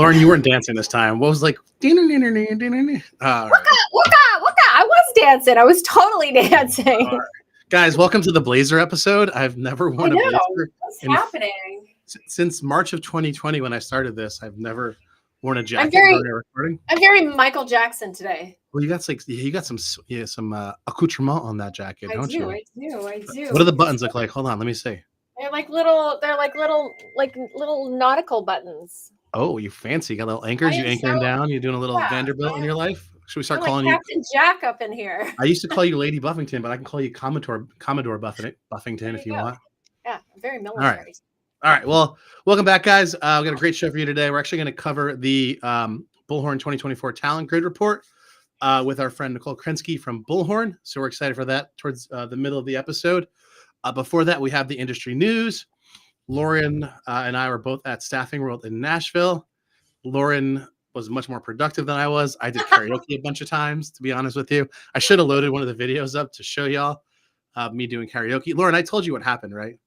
Lauren, you weren't dancing this time. What was like? Right. Waka, waka. I was dancing. I was totally dancing. Right. Guys, welcome to the Blazer episode. I've never worn a blazer. What's happening? Since March of 2020, when I started this, I've never worn a jacket. I'm very Michael Jackson today. Well, you got some accoutrement on that jacket, don't you? I do. What do the buttons look like? Hold on, let me see. They're like little nautical buttons. Oh, you fancy. You got little anchors. You anchoring down. You're doing a little Vanderbilt in your life. Should we start calling you Captain Jack up in here? I used to call you Lady Buffington, but I can call you Commodore Buffington if you want. Yeah, very military. All right. Well, welcome back, guys. We've got a great show for you today. We're actually going to cover the Bullhorn 2024 Talent Grid Report with our friend Nicole Krensky from Bullhorn. So we're excited for that towards the middle of the episode. Before that, we have the industry news. Lauren and I were both at Staffing World in Nashville. Lauren was much more productive than I was. I did karaoke a bunch of times, to be honest with you. I should have loaded one of the videos up to show y'all me doing karaoke. Lauren, I told you what happened, right?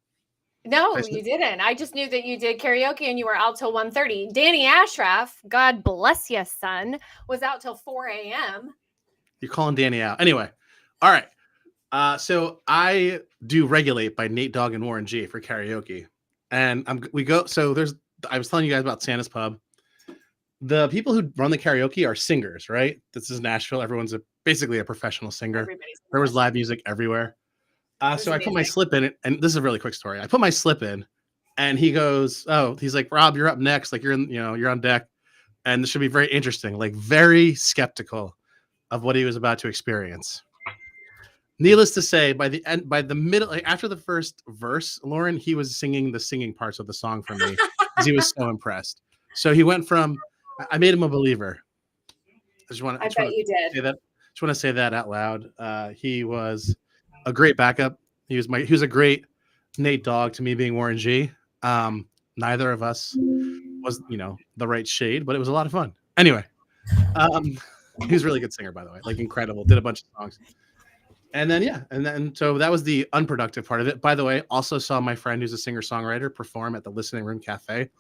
No, you didn't. I just knew that you did karaoke and you were out till 1:30. Danny Ashraf, God bless you, son, was out till 4 a.m. You're calling Danny out. Anyway, all right. So I do Regulate by Nate Dogg and Warren G for karaoke. And I was telling you guys about Santa's Pub. The people who run the karaoke are singers, right? This is Nashville. Everyone's basically a professional singer. There was live music everywhere. So I put my slip in it, and this is a really quick story. I put my slip in, and he goes, "Oh, he's like, Rob, you're up next. Like you're on deck, and this should be very interesting." Like very skeptical of what he was about to experience. Needless to say, by the middle, like after the first verse, Lauren, he was singing the singing parts of the song for me because he was so impressed. So he went from, I made him a believer. I bet you did. Just want to say that out loud. He was a great backup. He was a great Nate Dogg to me being Warren G. Neither of us was, the right shade, but it was a lot of fun. Anyway, he was a really good singer, by the way, like incredible. Did a bunch of songs. And then so that was the unproductive part of it. By the way, also saw my friend who's a singer-songwriter perform at the Listening Room Cafe.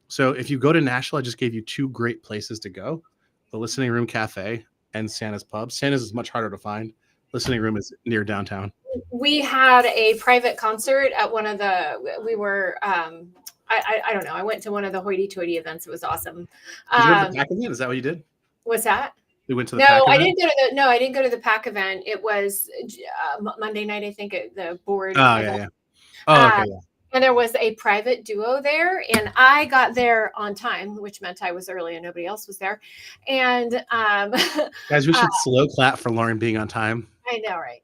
So if you go to Nashville, I just gave you two great places to go: the Listening Room Cafe and Santa's Pub. Santa's is much harder to find. Listening Room is near downtown. We had a private concert at one of the. We were. I don't know. I went to one of the hoity-toity events. It was awesome. Did you go to the PAC event? Is that what you did? What's that? We went to the PAC event? I didn't go to the PAC event. It was Monday night, I think, at the board. Oh, yeah. Oh, okay, yeah. And there was a private duo there, and I got there on time, which meant I was early and nobody else was there. And guys, we should slow clap for Lauren being on time. I know, right?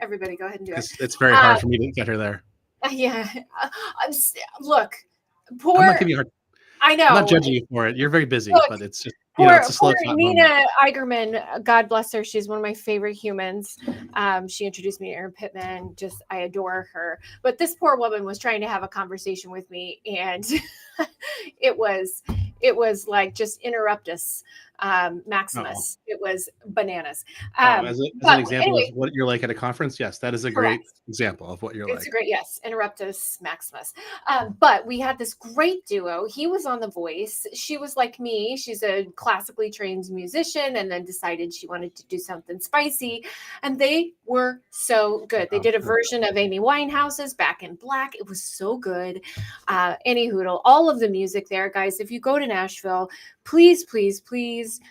Everybody, go ahead and do it. It's very hard for me to get her there. Yeah. Look, poor. I'm not giving you hard. I know. I'm not judging you for it. You're very busy, but it's just. It's a slow Nina Eigerman, God bless her. She's one of my favorite humans. She introduced me to Aaron Pittman. I adore her. But this poor woman was trying to have a conversation with me, and it was like just interrupt us, Maximus. It was bananas. As an example of what you're like at a conference, yes, that is a great example of what you're like. It's a great, yes, interrupt us, Maximus. But we had this great duo. He was on The Voice. She was like me. She's a classically trained musician, and then decided she wanted to do something spicy, and they were so good. They did a version of Amy Winehouse's Back in Black. It was so good. Any hoodle, all of the music there, guys. If you go to Nashville, please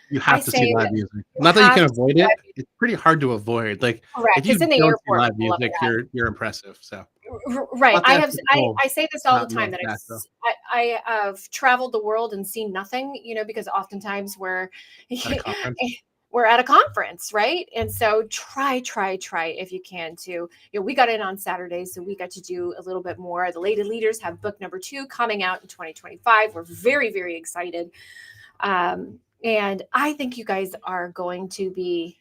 you have to see live music. Not that you can avoid it. It's pretty hard to avoid. Like if you don't see live music, you're impressive. So right. I say this all the time that I have traveled the world and seen nothing, because oftentimes we're at a conference, right? And so try if you can to, we got in on Saturday, so we got to do a little bit more. The Lady Leaders have book number 2 coming out in 2025. We're very, very excited. And I think you guys are going to be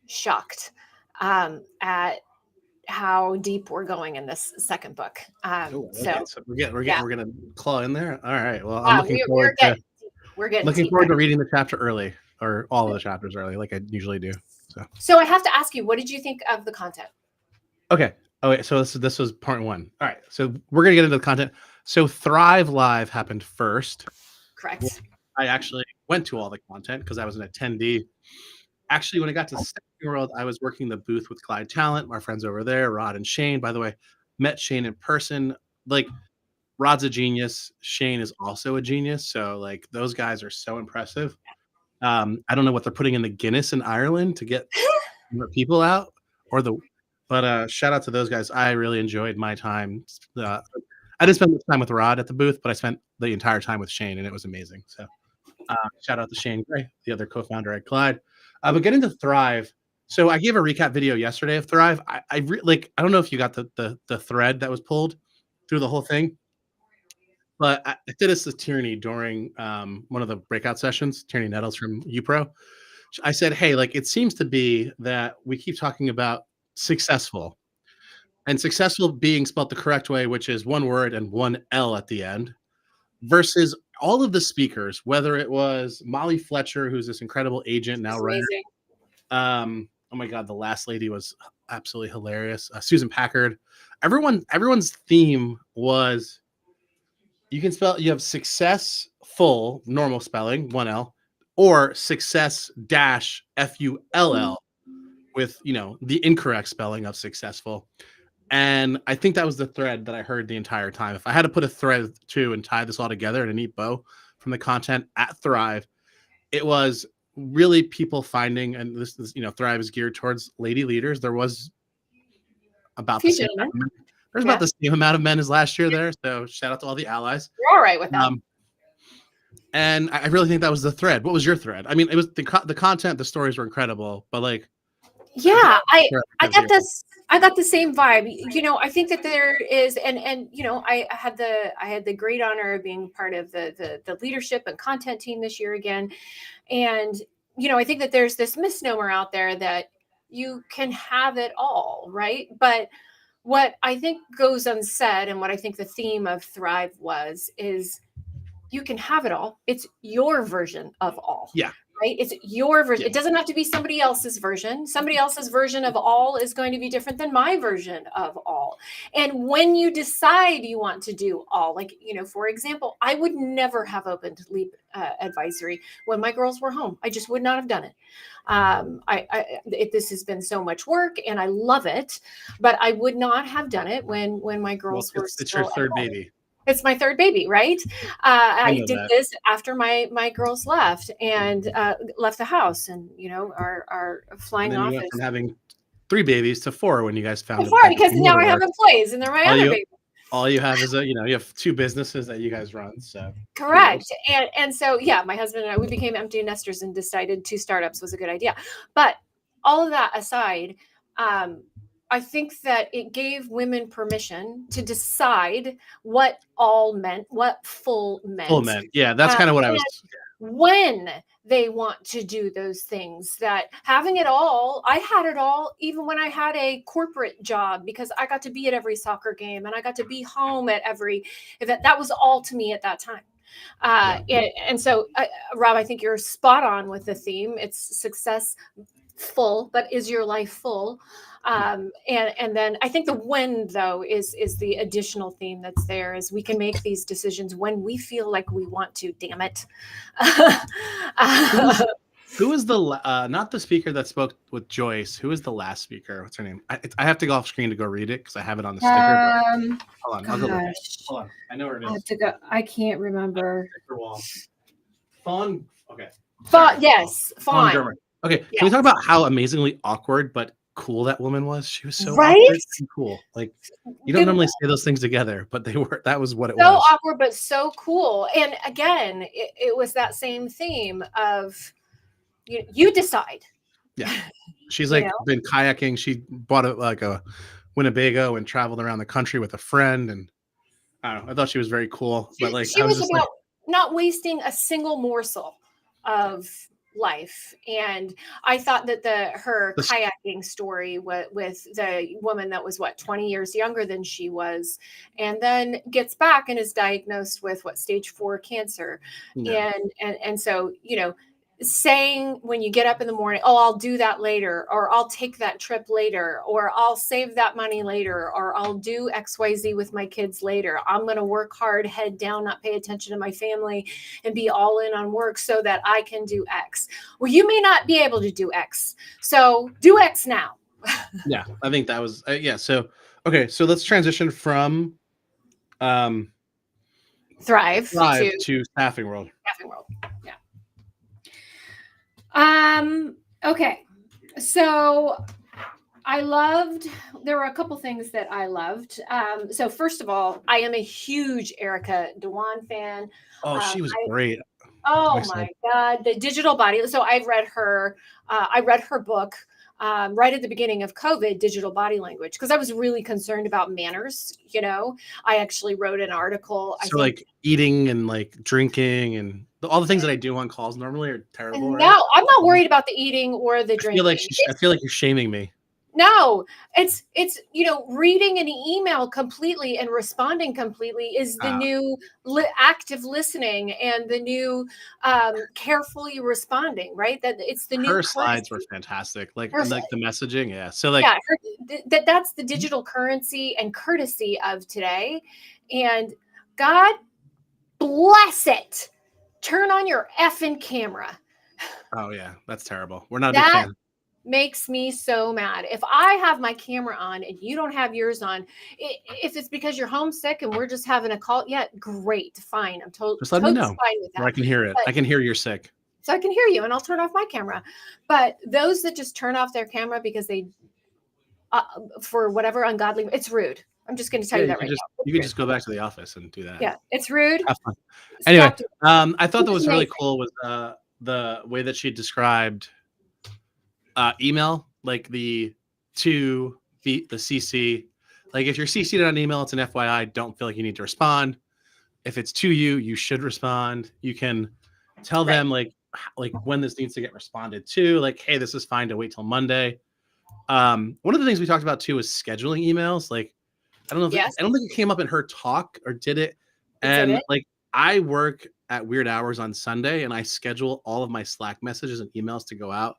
shocked at how deep we're going in this second book. So we're going to claw in there. All right. Well, I'm looking forward to reading the chapter early, or all of the chapters early, like I usually do. So I have to ask you, what did you think of the content? Okay. Oh, wait. So this was part 1. All right. So we're going to get into the content. So Thrive Live happened first. Correct. I actually went to all the content because I was an attendee. Actually, when I got to Second World, I was working the booth with Clyde Talent, my friends over there, Rod and Shane. By the way, met Shane in person. Like, Rod's a genius. Shane is also a genius. So, like, those guys are so impressive. I don't know what they're putting in the Guinness in Ireland to get more people out, but shout out to those guys. I really enjoyed my time. I didn't spend much time with Rod at the booth, but I spent the entire time with Shane, and it was amazing. So, shout out to Shane Gray, the other co-founder at Clyde. But getting to Thrive. So I gave a recap video yesterday of Thrive. I don't know if you got the thread that was pulled through the whole thing, but I did this to Tierney during one of the breakout sessions. Tierney Nettles from UPro. I said, hey, like, it seems to be that we keep talking about successful, and successful being spelled the correct way, which is one word and one L at the end, versus all of the speakers, whether it was Molly Fletcher, who's this incredible agent now, right? Oh my God, the last lady was absolutely hilarious. Susan Packard. Everyone's theme was, you have success full, normal spelling, one L, or success dash FULL with, the incorrect spelling of successful. And I think that was the thread that I heard the entire time. If I had to put a thread too and tie this all together in a neat bow from the content at Thrive, it was really people finding, and this is, Thrive is geared towards lady leaders. There was about the same about the same amount of men as last year there. So shout out to all the allies. You're all right with that. And I really think that was the thread. What was your thread? I mean, it was the content, the stories were incredible, but like, yeah, I got this. I got the same vibe. I think that there is, and I had the great honor of being part of the leadership and content team this year again. And, I think that there's this misnomer out there that you can have it all, right? But what I think goes unsaid, and what I think the theme of Thrive is you can have it all. It's your version of all. Yeah. Right? It's your version. Yeah. It doesn't have to be somebody else's version. Somebody else's version of all is going to be different than my version of all. And when you decide you want to do all, like, for example, I would never have opened Leap Advisory when my girls were home. I just would not have done it. This has been so much work and I love it, but I would not have done it when my girls were still. It's your third baby. It's my third baby, right? I did this after my girls left and left the house, and are flying off. You went from having 3 babies to 4 when you guys found 4 because now I have employees and they're my other babies. All you have is you have 2 businesses that you guys run. So correct, and so my husband and I, we became empty nesters and decided 2 startups was a good idea. But all of that aside, I think that it gave women permission to decide what all meant, what full meant. Full meant. Yeah, that's kind of what I was. When they want to do those things, that having it all, I had it all, even when I had a corporate job, because I got to be at every soccer game and I got to be home at every event. That was all to me at that time. And so, Rob, I think you're spot on with the theme. It's successful, but is your life full? And then I think the when, though, is the additional theme that's there, is we can make these decisions when we feel like we want to. Damn it. Who was the not the speaker that spoke with Joyce? Who was the last speaker? What's her name? I have to go off screen to go read it because I have it on the sticker. Hold on, I'll go. Hold on, I know where it is. I have to go. I can't remember. Fawn. Okay. Yes. Fawn. Okay. Can we talk about how amazingly awkward but cool that woman was? She was so right? awkward and cool. Like, you don't normally say those things together, but that was what it was. So awkward but so cool. And again, it was that same theme of you decide. Yeah. She's like been kayaking. She bought a Winnebago and traveled around the country with a friend, and I don't know. I thought she was very cool. But like, she was about not wasting a single morsel of life. And I thought that her kayaking story with the woman that was 20 years younger than she was, and then gets back and is diagnosed with stage 4 cancer. Yeah. And so, saying when you get up in the morning, oh, I'll do that later, or I'll take that trip later, or I'll save that money later, or I'll do XYZ with my kids later. I'm going to work hard, head down, not pay attention to my family, and be all in on work so that I can do X. Well, you may not be able to do X. So do X now. Yeah, I think that was, yeah. So, okay. So let's transition from Thrive to Staffing World. Staffing World. Yeah. Okay. So there were a couple things that I loved. So first of all, I am a huge Erica Dewan fan. Oh, she was great. Oh my God. The digital body. So I read her book, right at the beginning of COVID, Digital Body Language, because I was really concerned about manners. I actually wrote an article. So like eating and like drinking and all the things that I do on calls normally are terrible. No, right? I'm not worried about the eating or the drinking. I feel like you're shaming me. No, it's reading an email completely and responding completely is the new active listening and the new carefully responding, right? That it's the new. Her slides were fantastic, like the messaging, yeah. So like that's the digital currency and courtesy of today, and God bless it. Turn on your effing camera. Oh yeah, that's terrible. We're not a big fan. Makes me so mad. If I have my camera on and you don't have yours on, if it's because you're homesick and we're just having a call, yeah, great, fine. I'm totally just let me know. Fine with that. Or I can hear it. I can hear you're sick. So I can hear you, and I'll turn off my camera. But those that just turn off their camera because they, for whatever ungodly, it's rude. I'm just going to tell you that right now. You can just go back to the office and do that. Yeah, it's rude. Anyway, I thought that was really cool was the way that she described email, like the CC. Like if you're CC'd on email, it's an FYI. Don't feel like you need to respond. If it's to you, you should respond. You can tell them like when this needs to get responded to. Like, hey, this is fine to wait till Monday. One of the things we talked about too is scheduling emails. Like, I don't know. I don't think it came up in her talk, or did it? And like, I work at weird hours on Sunday, and I schedule all of my Slack messages and emails to go out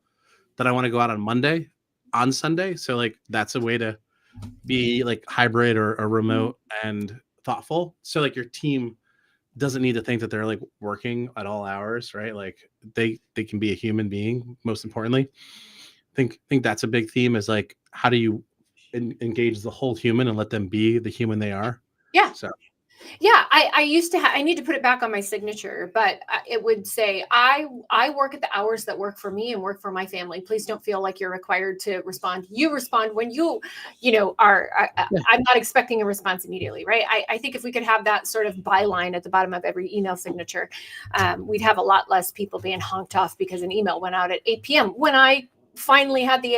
that I want to go out on Sunday. So like, that's a way to be like hybrid or remote and thoughtful. So like your team doesn't need to think that they're like working at all hours, right? Like they can be a human being. Most importantly, think that's a big theme is like, how do you engage the whole human and let them be the human they are? Yeah. So. Yeah, I used to I need to put it back on my signature, but it would say, I work at the hours that work for me and work for my family. Please don't feel like you're required to respond. You respond when you are, I'm not expecting a response immediately, right? I think if we could have that sort of byline at the bottom of every email signature, we'd have a lot less people being honked off because an email went out at 8 p.m. when I finally had the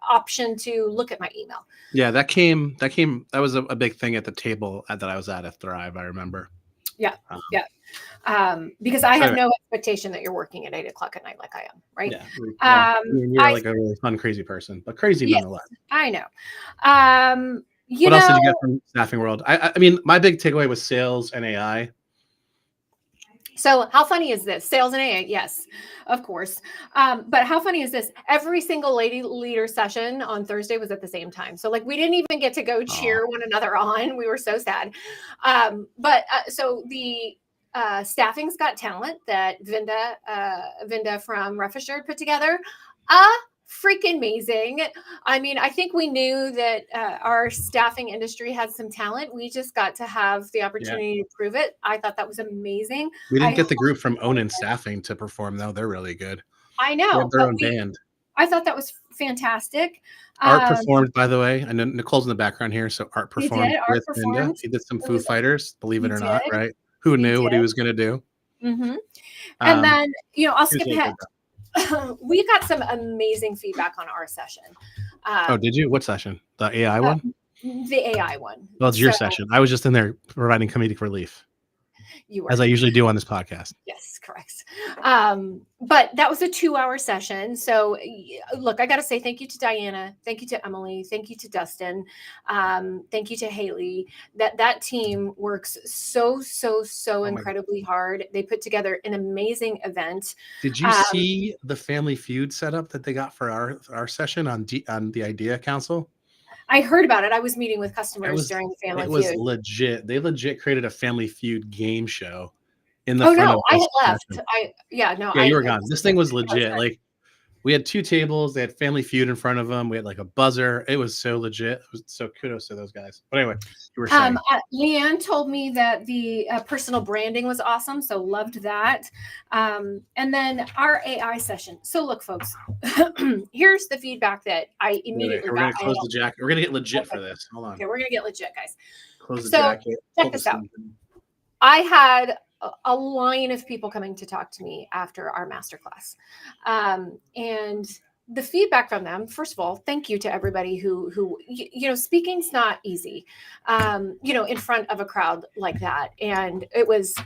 option to look at my email. Yeah, that was a big thing at the table that I was at Thrive. I remember. Yeah. Because I have no expectation that you're working at 8 o'clock at night like I am, right? Yeah. You're like a really fun, crazy person, but crazy nonetheless. I know. What else did you get from Staffing World? I mean, my big takeaway was sales and AI. So how funny is this? Sales and AI, yes, of course. But how funny is this? Every single lady leader session on Thursday was at the same time. So like we didn't even get to go cheer one another on. We were so sad. So the Staffing's Got Talent that Vinda from Rough Assured put together, freaking amazing. I mean, I think we knew that our staffing industry had some talent. We just got to have the opportunity to prove it. I thought that was amazing. We didn't get the group from Onan Staffing to perform, though. They're really good. I know. They have their own band. I thought that was fantastic. Art performed, by the way. I know Nicole's in the background here, so Art performed with Linda. He did some Foo Fighters, believe it or not, right? Who knew what he was going to do? Mm-hmm. And then, I'll skip ahead. We got some amazing feedback on our session. Did you? What session? The AI one? The AI one. Well, it's your session. I was just in there providing comedic relief. You were. As I usually do on this podcast. Yes, correct. But that was a 2-hour session. So look, I got to say thank you to Diana. Thank you to Emily. Thank you to Dustin. Thank you to Haley. That team works so incredibly hard. They put together an amazing event. Did you see the Family Feud setup that they got for our session on the Idea Council? I heard about it. I was meeting with customers during the Family Feud. It was legit. They legit created a Family Feud game show in the front of no, I had left. Yeah, you were gone. This thing was legit. Like, we had 2 tables. They had Family Feud in front of them. We had like a buzzer. It was so legit. So kudos to those guys. But anyway, you were saying. Leanne told me that the personal branding was awesome. So loved that. And then our AI session. So look, folks, here's the feedback that I immediately got. We're going to close the jacket. We're going to get legit for this. Hold on. Okay, we're going to get legit, guys. Close the jacket. Check this out. I had a line of people coming to talk to me after our masterclass. And the feedback from them, first of all, thank you to everybody who speaking's not easy, in front of a crowd like that. And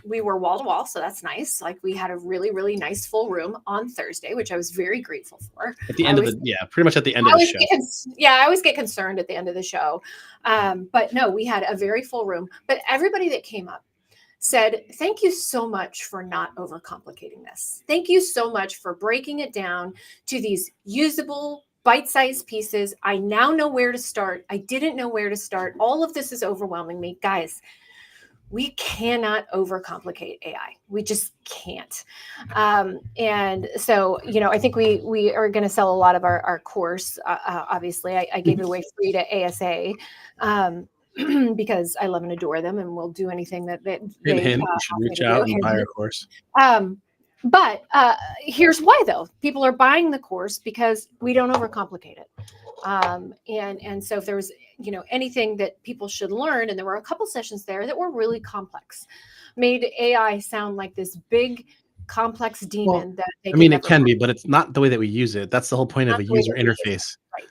we were wall to wall. So that's nice. Like, we had a really, really nice full room on Thursday, which I was very grateful for. At the end pretty much at the end of the show. I always get concerned at the end of the show. But no, we had a very full room, but everybody that came up said, thank you so much for not overcomplicating this. Thank you so much for breaking it down to these usable, bite-sized pieces. I now know where to start. I didn't know where to start. All of this is overwhelming me. Guys, we cannot overcomplicate AI. We just can't. And so, I think we are going to sell a lot of our course. Obviously, I gave it away free to ASA. Because I love and adore them, and will do anything that they should reach out and buy our course. But here's why, though. People are buying the course because we don't overcomplicate it. And so if there was anything that people should learn, and there were a couple sessions there that were really complex, made AI sound like this big complex demon it can be, but it's not the way that we use it. That's the whole point of a user interface. Right.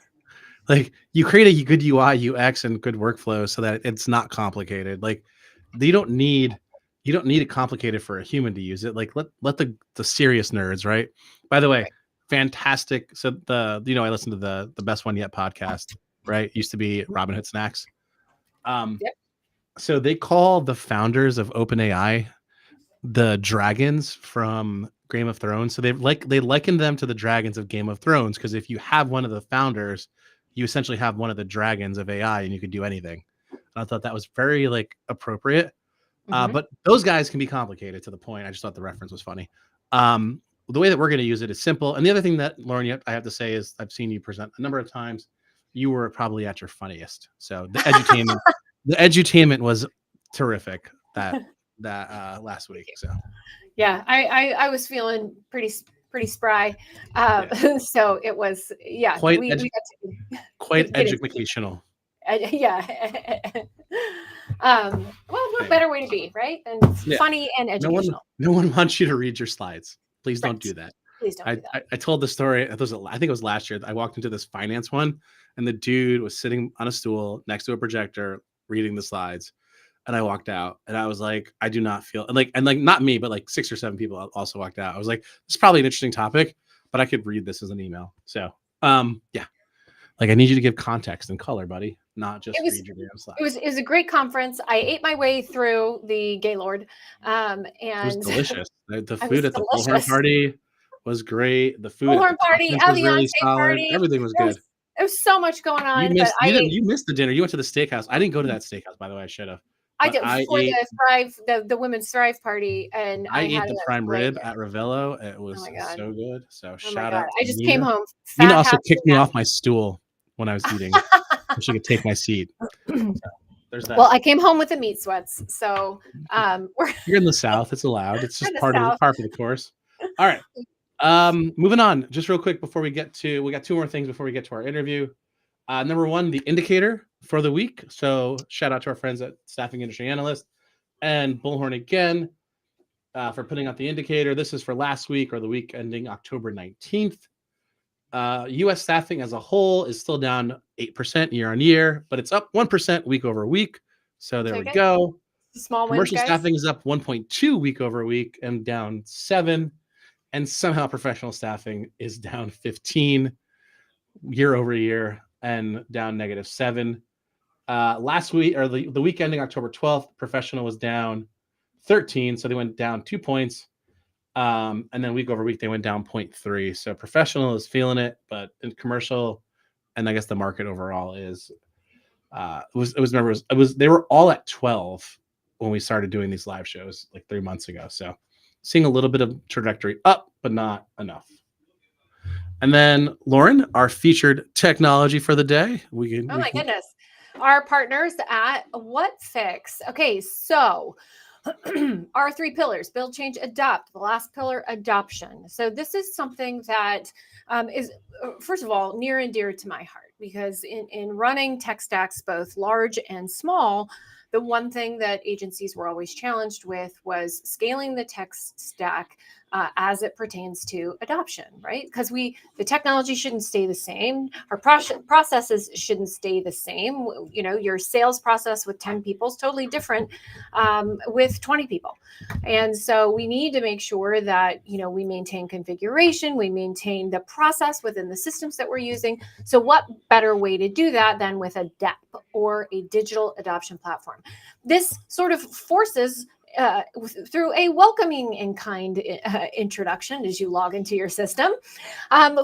Like, you create a good UI, UX, and good workflow so that it's not complicated. Like, you don't need it complicated for a human to use it. Like, let the serious nerds, right? By the way, fantastic. So I listened to the Best One Yet podcast, right? Used to be Robin Hood Snacks. So they call the founders of OpenAI the dragons from Game of Thrones. So they liken them to the dragons of Game of Thrones, because if you have one of the founders, you essentially have one of the dragons of AI, and you could do anything. And I thought that was very appropriate. But those guys can be complicated to the point. I just thought the reference was funny. The way that we're going to use it is simple. And the other thing that, Lauren, I have to say is, I've seen you present a number of times. You were probably at your funniest. So the edutainment was terrific that last week. So yeah, I was feeling pretty spry. So it was, quite educational. What better way to be, right? And funny and educational. No one wants you to read your slides. Please don't do that. Please don't do that. I told the story. I think it was last year. I walked into this finance one, and the dude was sitting on a stool next to a projector reading the slides. And I walked out, and I was like, I do not feel not me, but 6 or 7 people also walked out. I was like, this is probably an interesting topic, but I could read this as an email. So, I need you to give context and color, buddy, not just read your damn slides. It was a great conference. I ate my way through the Gaylord, and it was delicious. The food at the Bullhorn party was great. The food Bullhorn party, was really solid. Party. Everything was good. There was so much going on. You missed the dinner. You went to the steakhouse. I didn't go to that steakhouse, by the way. I should have. I did for the women's Thrive party, and I ate the prime rib at Ravello. It was so good. So shout out. I just came home. Nina also kicked me off my stool when I was eating, so she could take my seat. So there's that. Well, I came home with the meat sweats, so you're in the South. It's allowed. It's just part of the course. All right. Moving on, just real quick before we got 2 more things before we get to our interview. Number 1, the indicator for the week. So shout out to our friends at Staffing Industry Analyst and Bullhorn again for putting out the indicator. This is for last week, or the week ending October 19th. U.S. staffing as a whole is still down 8% year on year, but it's up 1% week over week. So there we go. Small wins, Commercial guys. staffing is up 1.2 week over week and down 7. And somehow professional staffing is down 15 year over year and down -7. Last week, or the week ending October 12th, professional was down 13. So they went down 2 points. And then week over week, they went down 0.3. So professional is feeling it, but in commercial, and I guess the market overall is, they were all at 12 when we started doing these live shows like 3 months ago. So seeing a little bit of trajectory up, but not enough. And then Lauren, our featured technology for the day. Goodness. Our partners at WhatFix. Okay, so our 3 pillars: build, change, adopt. The last pillar, adoption. So this is something that is, first of all, near and dear to my heart, because in running tech stacks, both large and small, the one thing that agencies were always challenged with was scaling the tech stack as it pertains to adoption, right? Because the technology shouldn't stay the same. Our processes shouldn't stay the same. You know, your sales process with 10 people is totally different with 20 people. And so we need to make sure that, you know, we maintain configuration, we maintain the process within the systems that we're using. So what better way to do that than with a DAP, or a digital adoption platform? This sort of forces through a welcoming in kind introduction as you log into your system,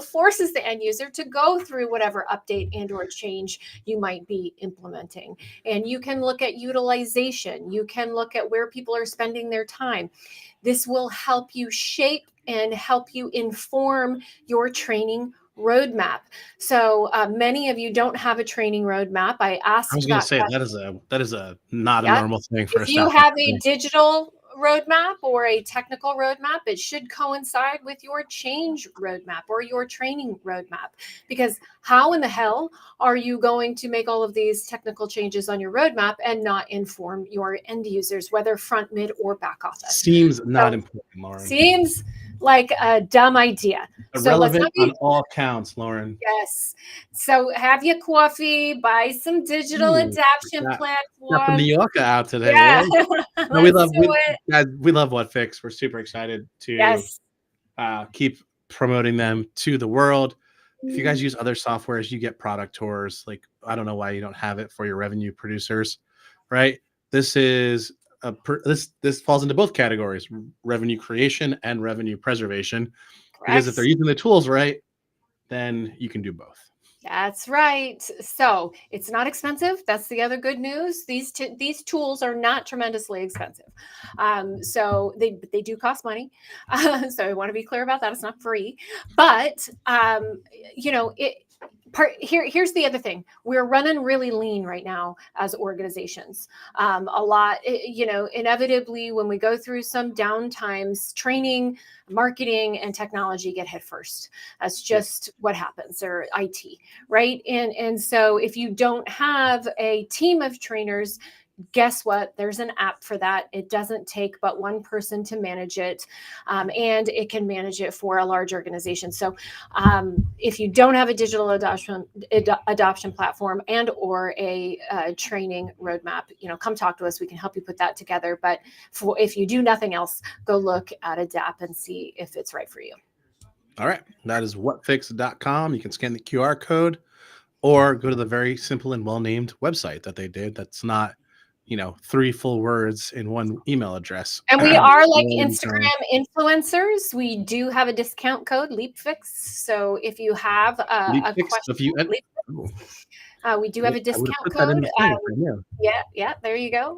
forces the end user to go through whatever update and or change you might be implementing. And you can look at utilization. You can look at where people are spending their time. This will help you shape and help you inform your training roadmap. So many of you don't have a training roadmap. I was going to say that is a not a normal thing for if you have a digital roadmap or a technical roadmap, it should coincide with your change roadmap or your training roadmap. Because how in the hell are you going to make all of these technical changes on your roadmap and not inform your end users, whether front, mid, or back office? Seems not important, Lauren. Seems like a dumb idea. Irrelevant on all counts, Lauren. Yes. So have your coffee, buy some digital adoption platform. Got the New Yorker out today. Yeah. No, we love WhatFix. We're super excited to keep promoting them to the world. If you guys use other softwares, you get product tours. Like, I don't know why you don't have it for your revenue producers, right? This is this falls into both categories: revenue creation and revenue preservation. Correct. Because if they're using the tools right, then you can do both. That's right. So it's not expensive. That's the other good news. These tools are not tremendously expensive. So they do cost money. So I want to be clear about that. It's not free. But you know, here's the other thing. We're running really lean right now as organizations. A lot, you know, inevitably when we go through some downtimes, training, marketing, and technology get hit first. That's just what happens, or IT, right? And so if you don't have a team of trainers, guess what? There's an app for that. It doesn't take but one person to manage it, and it can manage it for a large organization. So if you don't have a digital adoption platform and or a training roadmap, you know, come talk to us. We can help you put that together. But if you do nothing else, go look at a DAP and see if it's right for you. All right. That is whatfix.com. You can scan the QR code or go to the very simple and well-named website that they did. That's not, you know, 3 full words in one email address. And we are like Instagram influencers. We do have a discount code, LeapFix. So if you have a question, we do have a discount code. Yeah, there you go.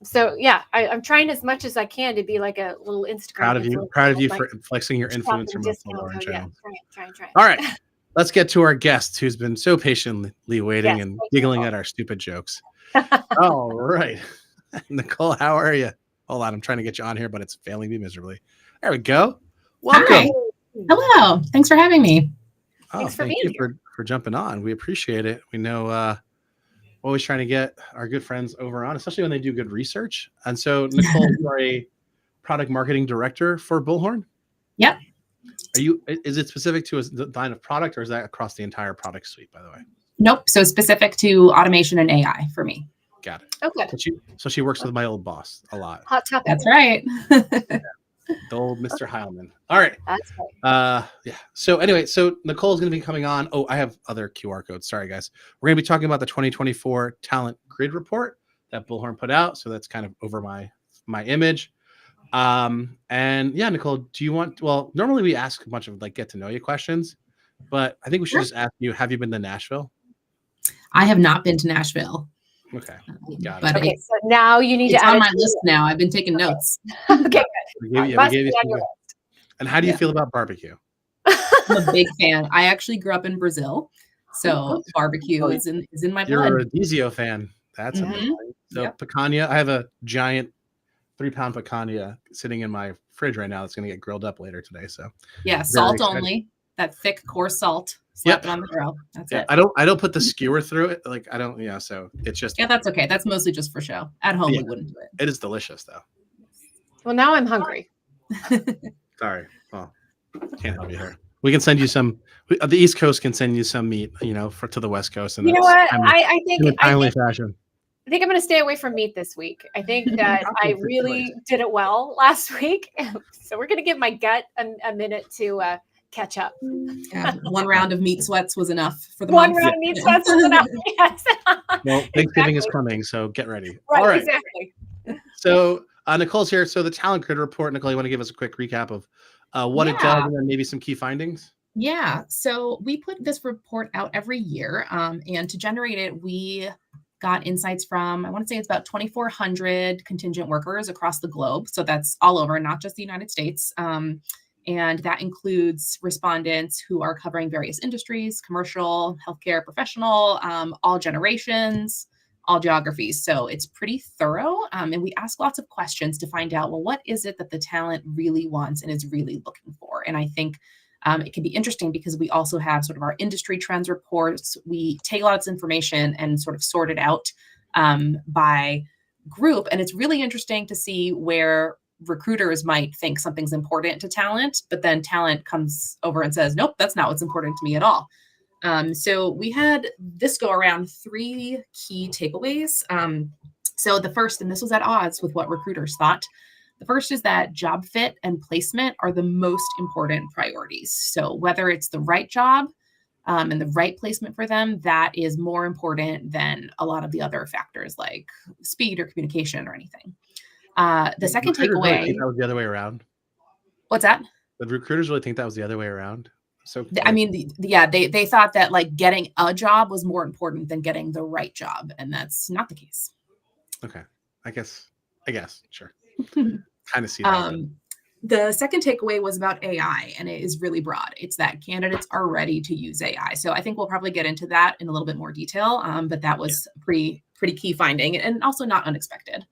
So yeah, I'm trying as much as I can to be like a little Instagram. Proud of you for flexing your influencer muscle, Lauren. Yeah, trying. All right, let's get to our guest who's been so patiently waiting and giggling at our stupid jokes. All right. Nicole, how are you? Hold on. I'm trying to get you on here, but it's failing me miserably. There we go. Welcome. Hi. Hello. Thanks for having me. Thanks for being here. For jumping on. We appreciate it. We know always trying to get our good friends over on, especially when they do good research. And so, Nicole, you are a product marketing director for Bullhorn? Yep. Is it specific to a line of product, or is that across the entire product suite, by the way? Nope. So specific to automation and AI for me. Got it. Okay. So she works with my old boss a lot. Hot topic. That's right. The old Mr. Heilman. All right. That's right. Yeah. So anyway, so Nicole's going to be coming on. Oh, I have other QR codes. Sorry, guys. We're going to be talking about the 2024 talent grid report that Bullhorn put out. So that's kind of over my image. And yeah, Nicole, do you want? Well, normally we ask a bunch of like get to know you questions, but I think we should just ask you: have you been to Nashville? I have not been to Nashville. Okay, got it. But Okay, so now you need it's to add on it my to list now. I've been taking notes. Okay, good. We gave you Must be on some your good- list. And how do you feel about barbecue? I'm a big fan. I actually grew up in Brazil, so barbecue Oh, is in my You're blood. a Rodizio fan. That's Mhm. amazing. So Yep. picanha, I have a giant 3-pound picanha sitting in my fridge right now. That's going to get grilled up later today. So Yeah, salt excited. only. That thick, coarse salt. Slap Yep. it on the grill. That's yeah, it. I don't put the skewer through it. Like I don't, so it's just, Yeah, that's okay. That's mostly just for show. At home, Yeah. we wouldn't do it. it is delicious though. Well, now I'm hungry. Sorry. Well, can't help you here. We can send you some, the East Coast can send you some meat, to the West Coast. And You know what? I think in a I timely think fashion. I think I'm going to stay away from meat this week. I think that I Good really choice. did it well last week, so we're going to give my gut a minute to catch up. Yeah, one round of meat sweats was enough for the One month. round of meat sweats is enough. Yes. Well, Thanksgiving is Exactly. coming, so get ready. Right, All right. exactly. So Nicole's here. So the talent grid report, Nicole, you want to give us a quick recap of what it does Yeah. and then maybe some key findings? Yeah, so we put this report out every year, and to generate it, we got insights from, I want to say it's about 2,400 contingent workers across the globe. So that's all over, not just the United States. And that includes respondents who are covering various industries, commercial, healthcare, professional, all generations, all geographies. So it's pretty thorough. And we ask lots of questions to find out, well, what is it that the talent really wants and is really looking for? And I think it can be interesting because we also have sort of our industry trends reports. We take a lot of this information and sort of sort it out by group. And it's really interesting to see where recruiters might think something's important to talent, but then talent comes over and says, nope, that's not what's important to me at all. So we had this go around 3 key takeaways. So the first, and this was at odds with what recruiters thought, the first is that job fit and placement are the most important priorities. So whether it's the right job and the right placement for them, that is more important than a lot of the other factors like speed or communication or anything. The second Recruiters really takeaway. think that was the other way around. What's that? The recruiters really think that was the other way around. So I mean, they thought that like getting a job was more important than getting the right job, and that's not the case. Okay, I guess, sure. Kind of see that. The second takeaway was about AI, and it is really broad. It's that candidates are ready to use AI. So I think we'll probably get into that in a little bit more detail, but that was pretty key finding and also not unexpected.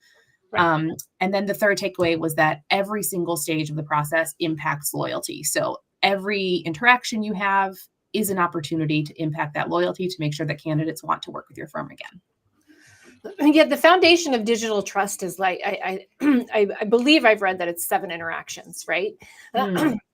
Right. And then the third takeaway was that every single stage of the process impacts loyalty. So every interaction you have is an opportunity to impact that loyalty to make sure that candidates want to work with your firm again. Yeah, the foundation of digital trust is like I believe I've read that it's 7 interactions, right?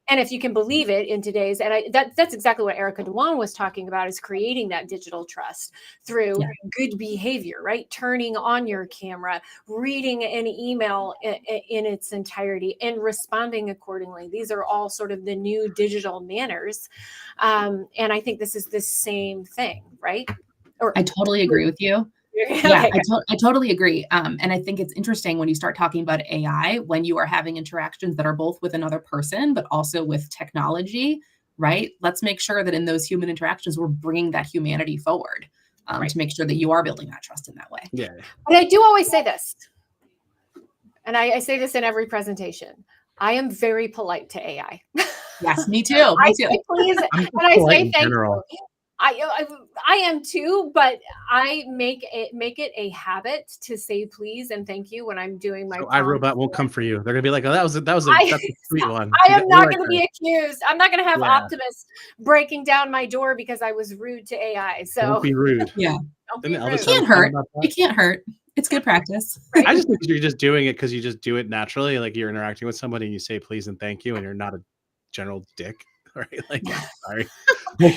And if you can believe it in today's, and that's exactly what Erica Dewan was talking about, is creating that digital trust through good behavior, right? Turning on your camera, reading an email in its entirety, and responding accordingly. These are all sort of the new digital manners, and I think this is the same thing, right? I totally agree with you. Yeah, I totally agree. And I think it's interesting when you start talking about AI, when you are having interactions that are both with another person, but also with technology, right? Let's make sure that in those human interactions, we're bringing that humanity forward to make sure that you are building that trust in that way. Yeah. But I do always say this, and I say this in every presentation. I am very polite to AI. Yes, me too. I say please, and I say thank you. I am too, but I make it a habit to say please and thank you when I'm doing my. So iRobot won't come for you. They're gonna be like, "Oh, that's a sweet one." I am not going to be accused. I'm not going to have Optimus breaking down my door because I was rude to AI. So don't be rude. Yeah, don't be rude. It can't hurt. It can't hurt. It's good practice. Right? I just think you're just doing it because you just do it naturally. Like you're interacting with somebody and you say please and thank you, and you're not a general dick. Right? Like, sorry. But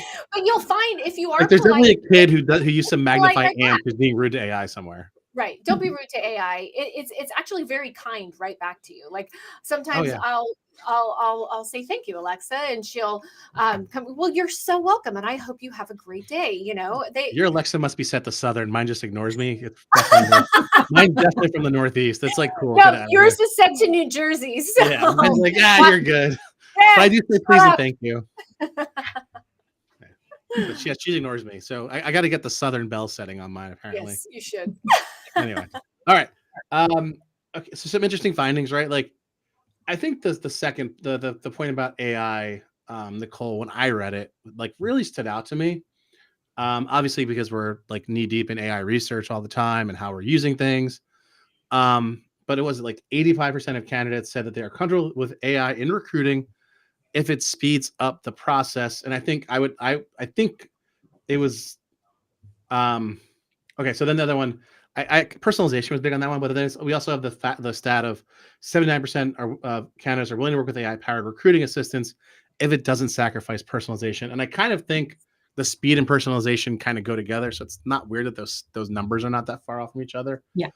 you'll find if you are like, there's polite, definitely a kid who used some magnifying amp who's being rude to AI somewhere. Right. Don't be rude to AI. It's actually very kind right back to you. Like sometimes yeah. I'll say thank you, Alexa, and she'll come. Well, you're so welcome, and I hope you have a great day. You know, Your Alexa must be set to Southern. Mine just ignores me. It's definitely mine's definitely from the Northeast. It's like cool. Get no, out of yours here. is set to New Jersey. So Yeah, mine's like, you're good. yeah, But I do say please shut and up. thank you. But she ignores me. So I got to get the Southern Bell setting on mine, apparently. Yes, you should. Anyway. All right. Okay, so some interesting findings, right? Like I think the second the point about AI, Nicole, when I read it, like really stood out to me. Obviously because we're like knee deep in AI research all the time and how we're using things. But it was like 85% of candidates said that they are comfortable with AI in recruiting if it speeds up the process. And I think I think it was okay. So then the other one, I personalization was big on that one, but then we also have the stat of 79% of candidates are willing to work with AI powered recruiting assistants if it doesn't sacrifice personalization. And I kind of think the speed and personalization kind of go together. So it's not weird that those numbers are not that far off from each other. Yeah.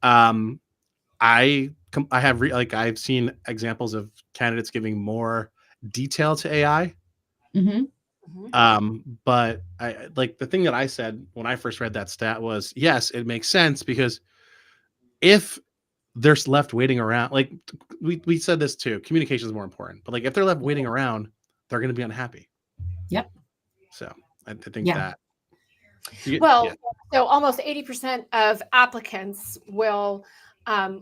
I have I've seen examples of candidates giving more detail to AI. But I like the thing that I said when I first read that stat was, yes, it makes sense because if they're left waiting around, like we said this too, communication is more important, but like if they're left waiting around, they're going to be unhappy. Yep. So I think that. So almost 80% of applicants will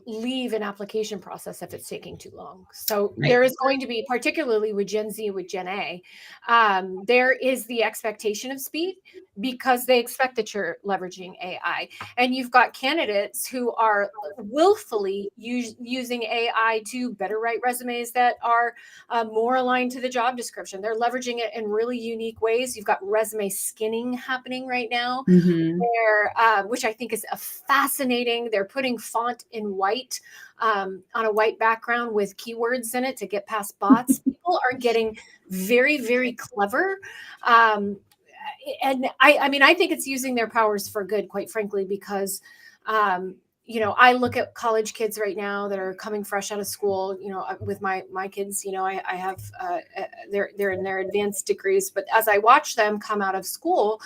leave an application process if it's taking too long. So there is going to be, particularly with Gen Z, with Gen A, there is the expectation of speed because they expect that you're leveraging AI. And you've got candidates who are willfully using AI to better write resumes that are more aligned to the job description. They're leveraging it in really unique ways. You've got resume skinning happening right now, which I think is fascinating. They're putting font in white on a white background with keywords in it to get past bots. People are getting very, very clever. And I mean, I think it's using their powers for good, quite frankly, because, I look at college kids right now that are coming fresh out of school, with my kids, I have, they're in their advanced degrees, but as I watch them come out of school,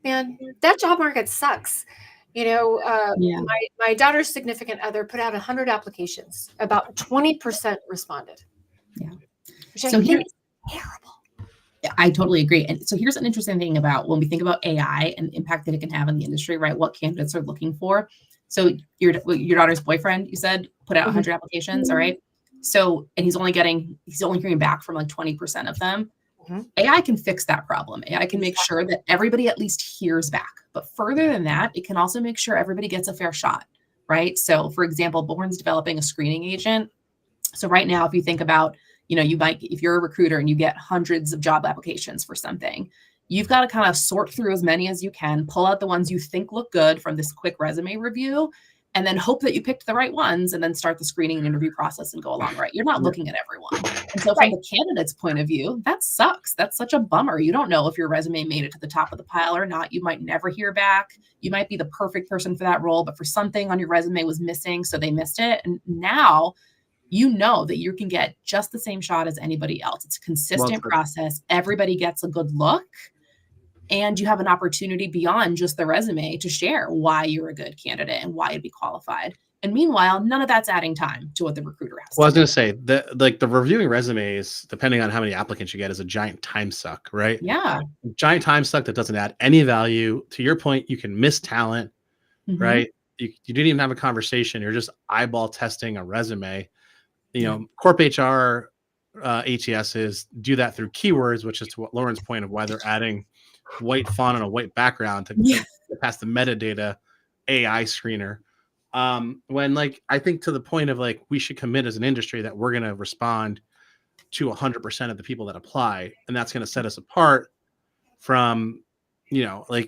man, that job market sucks. My daughter's significant other put out 100 applications. About 20% responded. Yeah. Which I think is terrible. I totally agree. And so here's an interesting thing about when we think about AI and the impact that it can have in the industry, right? What candidates are looking for. So your daughter's boyfriend, you said, put out 100 applications. All right. So, and he's only hearing back from like 20% of them. AI can fix that problem. AI can make sure that everybody at least hears back. But further than that, it can also make sure everybody gets a fair shot, right? So for example, Bullhorn's developing a screening agent. So right now, if you think about, if you're a recruiter and you get hundreds of job applications for something, you've got to kind of sort through as many as you can, pull out the ones you think look good from this quick resume review, and then hope that you picked the right ones and then start the screening and interview process and go along, right? You're not looking at everyone. And so from the candidate's point of view, that sucks. That's such a bummer. You don't know if your resume made it to the top of the pile or not. You might never hear back. You might be the perfect person for that role, but for something on your resume was missing, so they missed it. And now you know that you can get just the same shot as anybody else. It's a consistent process. Everybody gets a good look. And you have an opportunity beyond just the resume to share why you're a good candidate and why you'd be qualified. And meanwhile, none of that's adding time to what the recruiter has. Well, I was going to say the reviewing resumes, depending on how many applicants you get, is a giant time suck, right? Yeah. Giant time suck that doesn't add any value. To your point, you can miss talent, right? You didn't even have a conversation. You're just eyeball testing a resume. Corp HR ATSs do that through keywords, which is to what Lauren's point of why they're adding white font on a white background to get past the metadata AI screener. When I think to the point of we should commit as an industry that we're going to respond to 100% of the people that apply, and that's going to set us apart from, I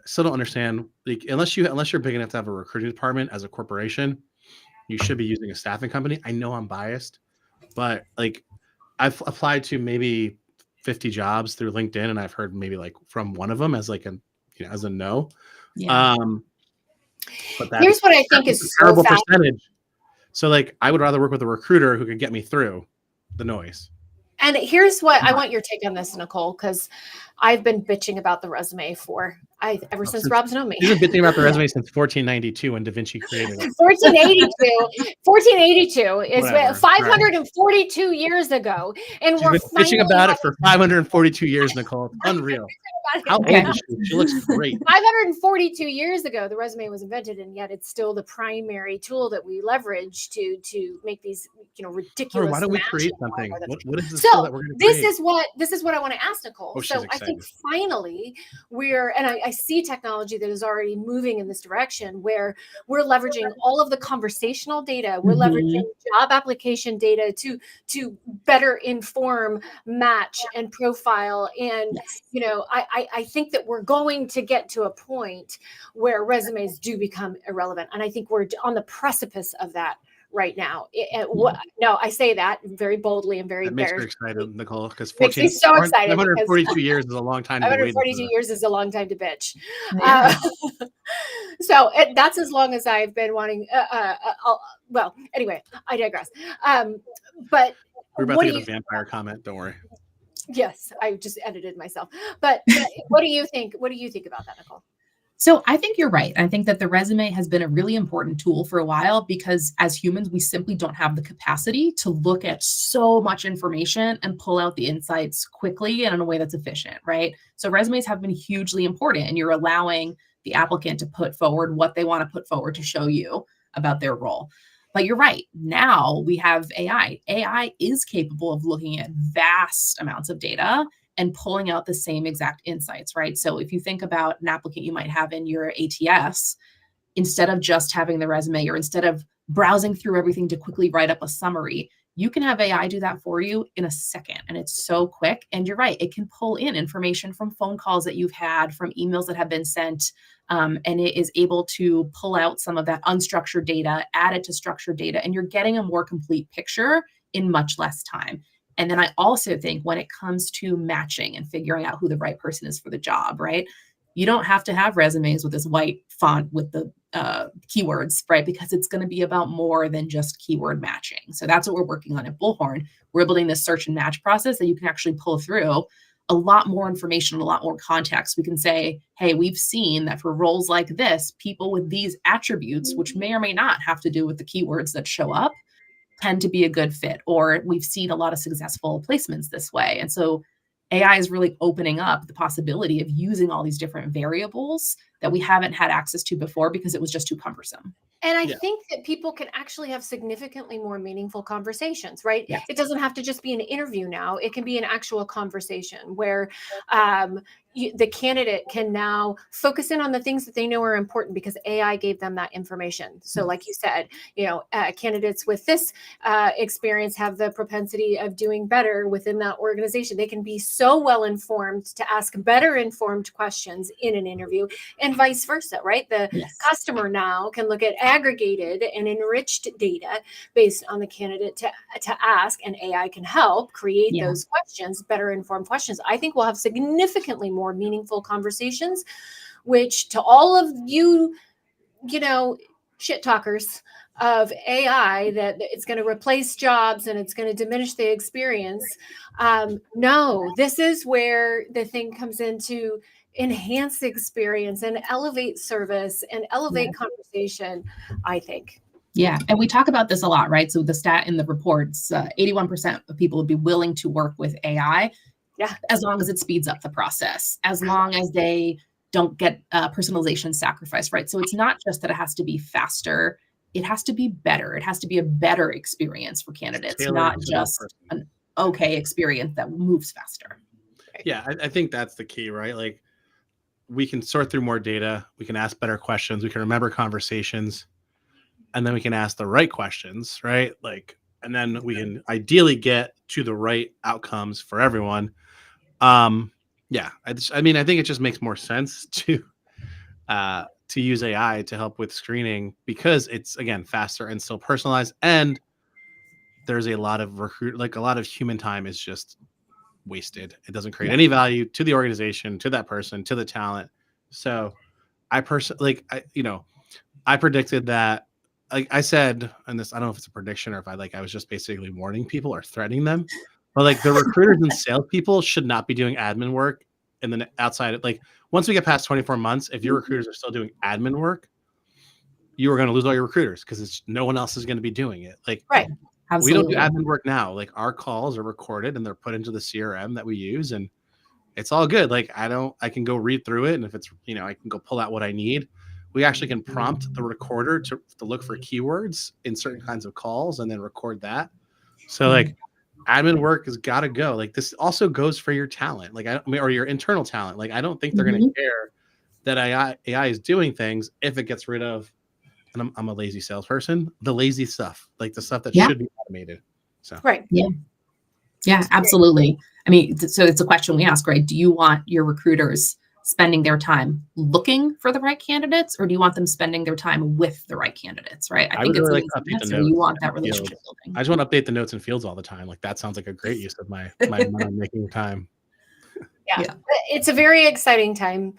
still don't understand, unless you're big enough to have a recruiting department as a corporation, you should be using a staffing company. I know I'm biased, but I've applied to maybe 50 jobs through LinkedIn, and I've heard maybe from one of them as as a no. But that's Here's what I think a is so terrible fascinating. percentage. So like I would rather work with a recruiter who could get me through the noise. And here's what I want your take on this, Nicole, because I've been bitching about the resume ever since Rob's known me. You've been bitching about the resume since 1492 when Da Vinci created it. 1482 is Whatever. 542 years ago. And She's we're been bitching about it for 542 years, Nicole. It's unreal. How old Okay. is she? She looks great. 542 years ago, the resume was invented, and yet it's still the primary tool that we leverage to make these, ridiculous. Why don't we matching create something? algorithms. What is this So tool that we're going to create? this is what I want to ask Nicole. Oh, she's so I think finally I see technology that is already moving in this direction where we're leveraging all of the conversational data. We're leveraging job application data to better inform, match, and profile. And I think that we're going to get to a point where resumes do become irrelevant, and I think we're on the precipice of that right now. No, I say that very boldly and very. That makes me excited, Nicole, because makes me so excited. 142 years is a long time. 142 years is a long time to bitch. Yeah. So that's as long as I've been wanting. Well, anyway, I digress. But we're about to get a vampire comment. Don't worry. Yes, I just edited myself. But what do you think? What do you think about that, Nicole? So I think you're right. I think that the resume has been a really important tool for a while because as humans, we simply don't have the capacity to look at so much information and pull out the insights quickly and in a way that's efficient, right? So resumes have been hugely important, and you're allowing the applicant to put forward what they want to put forward to show you about their role. But you're right. Now we have AI. AI is capable of looking at vast amounts of data and pulling out the same exact insights, right? So if you think about an applicant you might have in your ATS, instead of just having the resume or instead of browsing through everything to quickly write up a summary, you can have AI do that for you in a second. And it's so quick. And you're right, it can pull in information from phone calls that you've had, from emails that have been sent. And it is able to pull out some of that unstructured data, add it to structured data, and you're getting a more complete picture in much less time. And then I also think when it comes to matching and figuring out who the right person is for the job, right? You don't have to have resumes with this white font with the keywords, right? Because it's going to be about more than just keyword matching. So that's what we're working on at Bullhorn. We're building this search and match process that you can actually pull through a lot more information, a lot more context. We can say, hey, we've seen that for roles like this, people with these attributes, which may or may not have to do with the keywords that show up, tend to be a good fit, or we've seen a lot of successful placements this way. And so AI is really opening up the possibility of using all these different variables that we haven't had access to before because it was just too cumbersome. And I think that people can actually have significantly more meaningful conversations, right? Yes. It doesn't have to just be an interview now. It can be an actual conversation where the candidate can now focus in on the things that they know are important because AI gave them that information. So like you said, candidates with this experience have the propensity of doing better within that organization. They can be so well informed to ask better informed questions in an interview and vice versa, right? The customer now can look at aggregated and enriched data based on the candidate to ask, and AI can help create those questions, better informed questions. I think we'll have significantly more meaningful conversations, which to all of you, shit talkers of AI, that it's going to replace jobs and it's going to diminish the experience. No, this is where the thing comes into enhance the experience and elevate service and elevate conversation, I think. Yeah. And we talk about this a lot, right? So the stat in the reports, 81% of people would be willing to work with AI as long as it speeds up the process, as long as they don't get personalization sacrificed, right? So it's not just that it has to be faster. It has to be better. It has to be a better experience for candidates, not just an okay experience that moves faster. Yeah, I think that's the key, right? Like, we can sort through more data. We can ask better questions. We can remember conversations, and then we can ask the right questions, right? Like, and then we can ideally get to the right outcomes for everyone. I think it just makes more sense to use AI to help with screening because it's, again, faster and still personalized. And there's a lot of a lot of human time is just wasted. It doesn't create any value to the organization, to that person, to the talent. So I personally, I predicted that, like I said, and this, I don't know if it's a prediction or if I was just basically warning people or threatening them, but like the recruiters and salespeople should not be doing admin work. And then outside, like once we get past 24 months, if your recruiters are still doing admin work, you are going to lose all your recruiters because no one else is going to be doing it. Like, Right. we don't Absolutely. do admin work now. Like our calls are recorded and they're put into the CRM that we use, and it's all good. Like I can go read through it, and if it's, I can go pull out what I need. We actually can prompt the recorder to look for keywords in certain kinds of calls and then record that. So like admin work has got to go. Like this also goes for your talent, like or your internal talent. Like I don't think they're going to care that AI is doing things if it gets rid of, and I'm a lazy salesperson, the lazy stuff, like the stuff that should be automated. So Right. Yeah, absolutely. I mean, so it's a question we ask, right? Do you want your recruiters spending their time looking for the right candidates, or do you want them spending their time with the right candidates, right? I think would it's really an like to update the answer. notes You want and that relationship building. I just want to update the notes and fields all the time. Like that sounds like a great use of my mind making time. Yeah. It's a very exciting time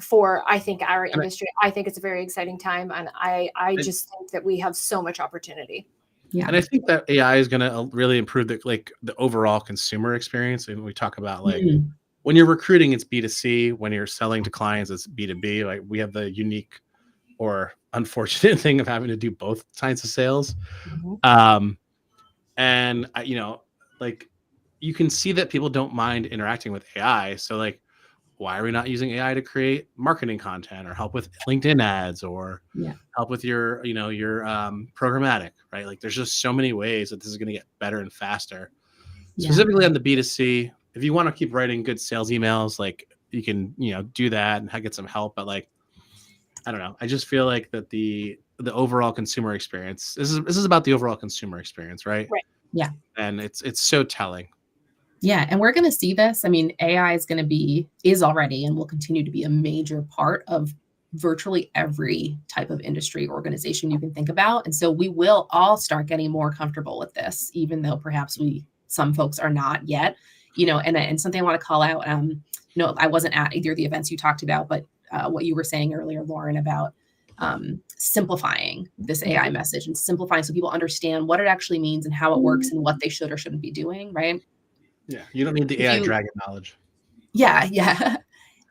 for, I think, our industry. I think it's a very exciting time, and I just think that we have so much opportunity. Yeah. And I think that AI is going to really improve the overall consumer experience. And we talk about like when you're recruiting, it's B2C. When you're selling to clients, it's B2B. Like we have the unique or unfortunate thing of having to do both kinds of sales. And like you can see that people don't mind interacting with AI. So like, why are we not using AI to create marketing content or help with LinkedIn ads or help with your programmatic, right? Like there's just so many ways that this is going to get better and faster. Specifically on the B2C, if you want to keep writing good sales emails, like you can, do that and get some help. But like, I don't know. I just feel like that the overall consumer experience, this is about the overall consumer experience, right? Right. Yeah. And it's so telling. Yeah. And we're going to see this. I mean, AI is already and will continue to be a major part of virtually every type of industry organization you can think about. And so we will all start getting more comfortable with this, even though perhaps some folks are not yet, and something I want to call out, I wasn't at either of the events you talked about, but what you were saying earlier, Lauren, about simplifying this AI message and simplifying so people understand what it actually means and how it works and what they should or shouldn't be doing, right? Yeah, you don't need the AI dragon knowledge. Yeah.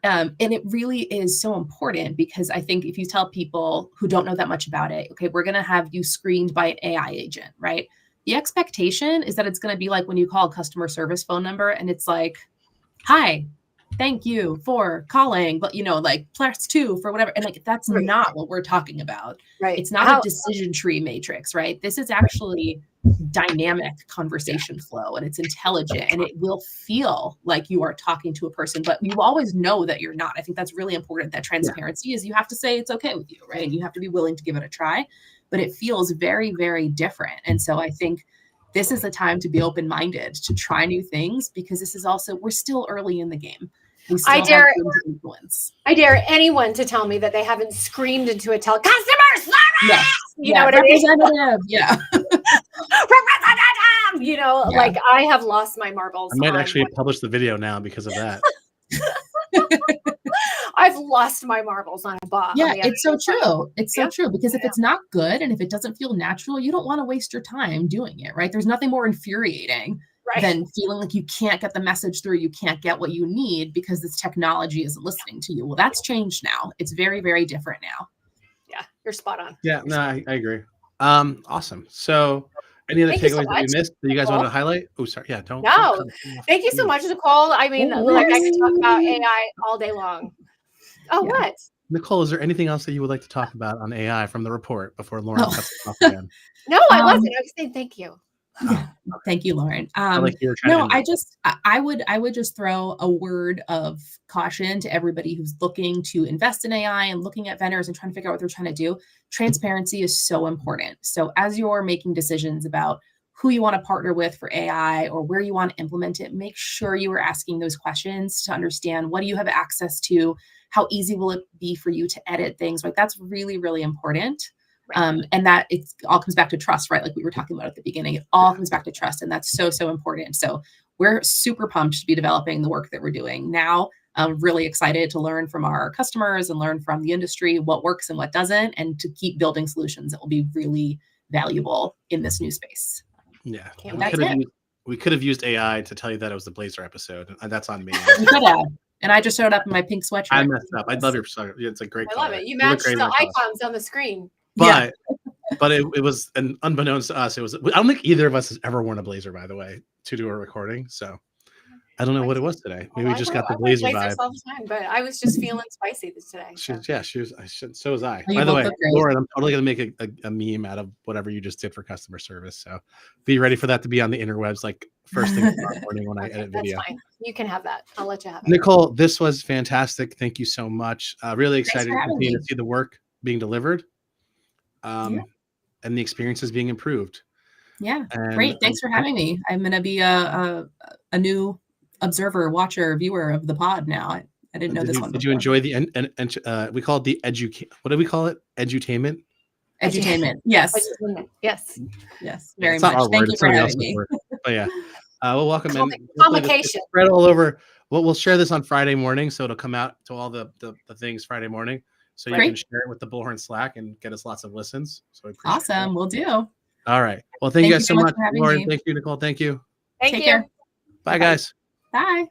And it really is so important because I think if you tell people who don't know that much about it, okay, we're going to have you screened by an AI agent, right? The expectation is that it's going to be like when you call a customer service phone number and it's like, hi, thank you for calling, but like press 2 for whatever. And like, that's not what we're talking about. Right. It's not a decision tree matrix, right? This is actually dynamic conversation flow, and it's intelligent, and it will feel like you are talking to a person, but you always know that you're not. I think that's really important. That transparency is you have to say it's okay with you, right? And you have to be willing to give it a try, but it feels very, very different. And so I think this is the time to be open-minded, to try new things, because this is also, we're still early in the game. I dare anyone to tell me that they haven't screamed into a customer service. Yes. You know what I mean? Yeah. Representative. Like I have lost my marbles. I might actually publish the video now because of that. I've lost my marbles on a bot. Yeah, it's so true. It's so true because if it's not good and if it doesn't feel natural, you don't want to waste your time doing it, right? There's nothing more infuriating than feeling like you can't get the message through, you can't get what you need because this technology isn't listening to you. Well, that's changed now. It's very, very different now. Yeah, you're spot on. Yeah, no, I agree. Awesome. So any other takeaways that we missed that you guys want to highlight? Oh, sorry. Yeah, don't. No, thank you so much, Nicole. I mean, like I could talk about AI all day long. Oh, what? Nicole, is there anything else that you would like to talk about on AI from the report before Lauren cuts it off again? No, I wasn't. I was saying thank you. Thank you, Lauren. I would just throw a word of caution to everybody who's looking to invest in AI and looking at vendors and trying to figure out what they're trying to do. Transparency is so important. So as you're making decisions about who you want to partner with for AI or where you want to implement it, make sure you are asking those questions to understand what do you have access to, how easy will it be for you to edit things. Like that's really, really important. And that it all comes back to trust, right? Like we were talking about at the beginning, it all comes back to trust. And that's so, so important. So we're super pumped to be developing the work that we're doing now. I'm really excited to learn from our customers and learn from the industry what works and what doesn't, and to keep building solutions that will be really valuable in this new space. Yeah. That's We could have used AI to tell you that it was the Blazer episode. And that's on me. We could have. And I just showed up in my pink sweatshirt. I messed up. I love your sweater. It's a great I color. love it. You look matched great in the that color. icons on the screen. But it was an unbeknownst to us. It was. I don't think either of us has ever worn a blazer, by the way, to do a recording. So I don't know what it was today. Maybe we just got the blazer vibe. All the time, but I was just feeling spicy today. So so was I. You By the both way, look great. Lauren, I'm totally gonna make a meme out of whatever you just did for customer service. So be ready for that to be on the interwebs like first thing tomorrow morning when I edit video. That's fine. You can have that. I'll let you have it. Nicole, this was fantastic. Thank you so much. Really Thanks excited for to having continue me. to see the work being delivered. And the experiences being improved. Yeah, And great. Thanks for having me. I'm going to be a new observer, watcher, viewer of the pod now. I didn't know this one. Did you enjoy the and we call it the what do we call it? Edutainment. Edutainment? Yes. Yes. Yes. Very It's not much. our Thank word, you it's for somebody having else's me. word. But yeah, we'll welcome in. Complication. Spread all over. We'll share this on Friday morning, so it'll come out to all the things Friday morning. So you can share it with the Bullhorn Slack and get us lots of listens. So Awesome. We'll do. All right. Well, thank you guys so much, for having Lauren. me. Thank you, Nicole. Thank you. Thank Take you. care. Bye, guys. Bye.